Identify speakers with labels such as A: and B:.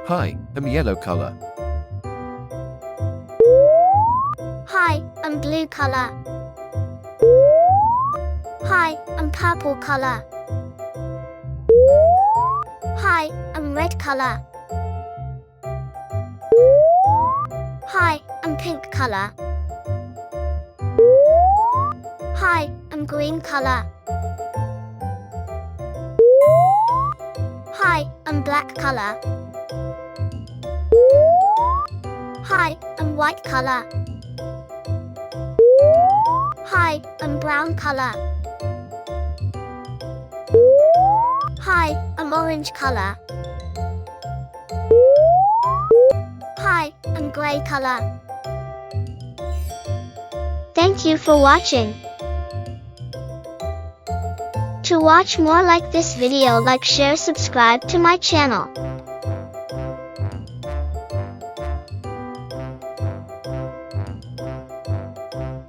A: Hi, I'm yellow color.
B: Hi, I'm blue color. Hi, I'm purple color. Hi, I'm red color. Hi, I'm pink color. Hi, I'm green color. Hi, I'm black color. Hi, I'm white color. Hi, I'm brown color. Hi, I'm orange color. Hi, I'm gray color. Thank you for watching. To watch more like this video, like, share, subscribe to my channel.